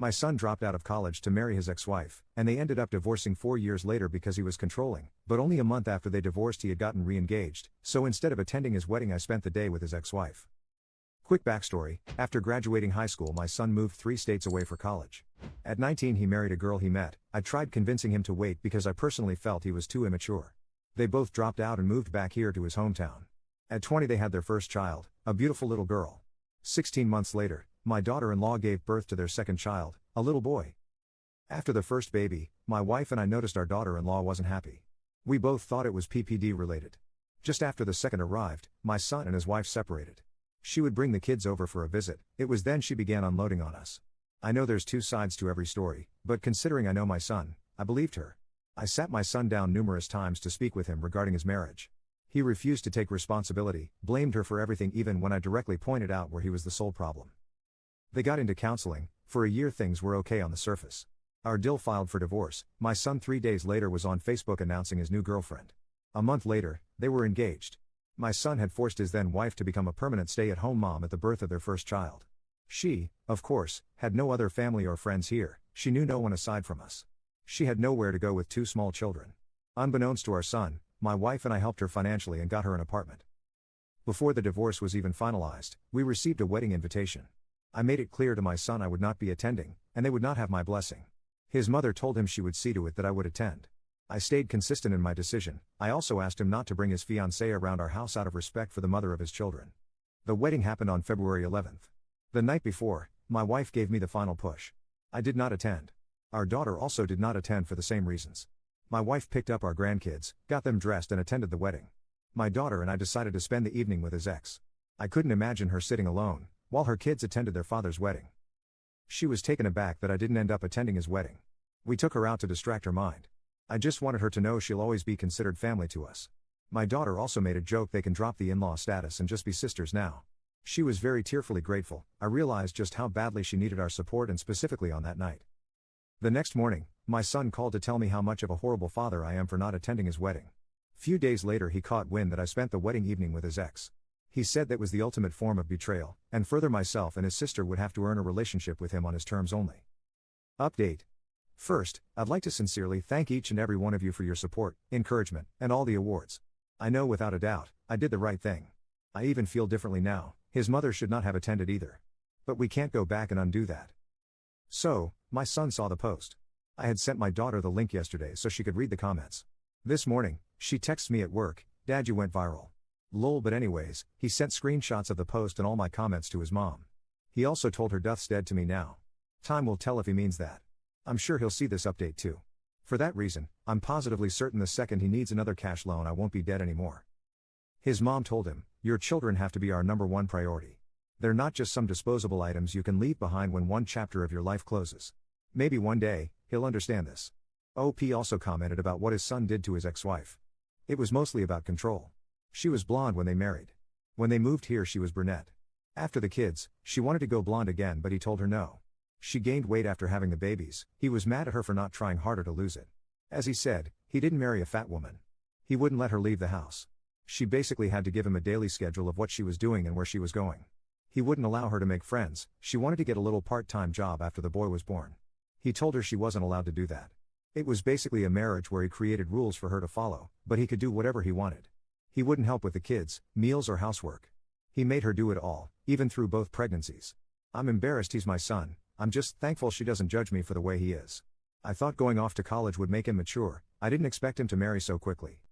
My son dropped out of college to marry his ex-wife, and they ended up divorcing 4 years later because he was controlling, but only a month after they divorced he had gotten re-engaged, so instead of attending his wedding I spent the day with his ex-wife. Quick backstory, after graduating high school my son moved 3 states away for college. At 19 he married a girl he met. I tried convincing him to wait because I personally felt he was too immature. They both dropped out and moved back here to his hometown. At 20 they had their first child, a beautiful little girl. 16 months later, my daughter-in-law gave birth to their second child, a little boy. After the first baby, my wife and I noticed our daughter-in-law wasn't happy. We both thought it was PPD related. Just after the second arrived, my son and his wife separated. She would bring the kids over for a visit. It was then she began unloading on us. I know there's 2 sides to every story, but considering I know my son, I believed her. I sat my son down numerous times to speak with him regarding his marriage. He refused to take responsibility, blamed her for everything even when I directly pointed out where he was the sole problem. They got into counseling. For a year things were okay on the surface. Our Dill filed for divorce. My son 3 days later was on Facebook announcing his new girlfriend. A month later, they were engaged. My son had forced his then wife to become a permanent stay-at-home mom at the birth of their first child. She, of course, had no other family or friends here. She knew no one aside from us. She had nowhere to go with 2 small children. Unbeknownst to our son, my wife and I helped her financially and got her an apartment. Before the divorce was even finalized, we received a wedding invitation. I made it clear to my son I would not be attending, and they would not have my blessing. His mother told him she would see to it that I would attend. I stayed consistent in my decision. I also asked him not to bring his fiancée around our house out of respect for the mother of his children. The wedding happened on February 11th. The night before, my wife gave me the final push. I did not attend. Our daughter also did not attend for the same reasons. My wife picked up our grandkids, got them dressed and attended the wedding. My daughter and I decided to spend the evening with his ex. I couldn't imagine her sitting alone while her kids attended their father's wedding. She was taken aback that I didn't end up attending his wedding. We took her out to distract her mind. I just wanted her to know she'll always be considered family to us. My daughter also made a joke they can drop the in-law status and just be sisters now. She was very tearfully grateful. I realized just how badly she needed our support and specifically on that night. The next morning, my son called to tell me how much of a horrible father I am for not attending his wedding. Few days later he caught wind that I spent the wedding evening with his ex. He said that was the ultimate form of betrayal, and further myself and his sister would have to earn a relationship with him on his terms only. Update. First, I'd like to sincerely thank each and every one of you for your support, encouragement, and all the awards. I know without a doubt, I did the right thing. I even feel differently now. His mother should not have attended either. But we can't go back and undo that. So, my son saw the post. I had sent my daughter the link yesterday so she could read the comments. This morning, she texts me at work, "Dad, you went viral." Lol, but anyways, he sent screenshots of the post and all my comments to his mom. He also told her Duth's dead to me now. Time will tell if he means that. I'm sure he'll see this update too. For that reason, I'm positively certain the second he needs another cash loan I won't be dead anymore. His mom told him, "Your children have to be our #1 priority. They're not just some disposable items you can leave behind when one chapter of your life closes." Maybe one day, he'll understand this. OP also commented about what his son did to his ex-wife. It was mostly about control. She was blonde when they married. When they moved here she was brunette. After the kids, she wanted to go blonde again but he told her no. She gained weight after having the babies. He was mad at her for not trying harder to lose it. As he said, he didn't marry a fat woman. He wouldn't let her leave the house. She basically had to give him a daily schedule of what she was doing and where she was going. He wouldn't allow her to make friends. She wanted to get a little part-time job after the boy was born. He told her she wasn't allowed to do that. It was basically a marriage where he created rules for her to follow, but he could do whatever he wanted. He wouldn't help with the kids, meals or housework. He made her do it all, even through both pregnancies. I'm embarrassed he's my son. I'm just thankful she doesn't judge me for the way he is. I thought going off to college would make him mature. I didn't expect him to marry so quickly.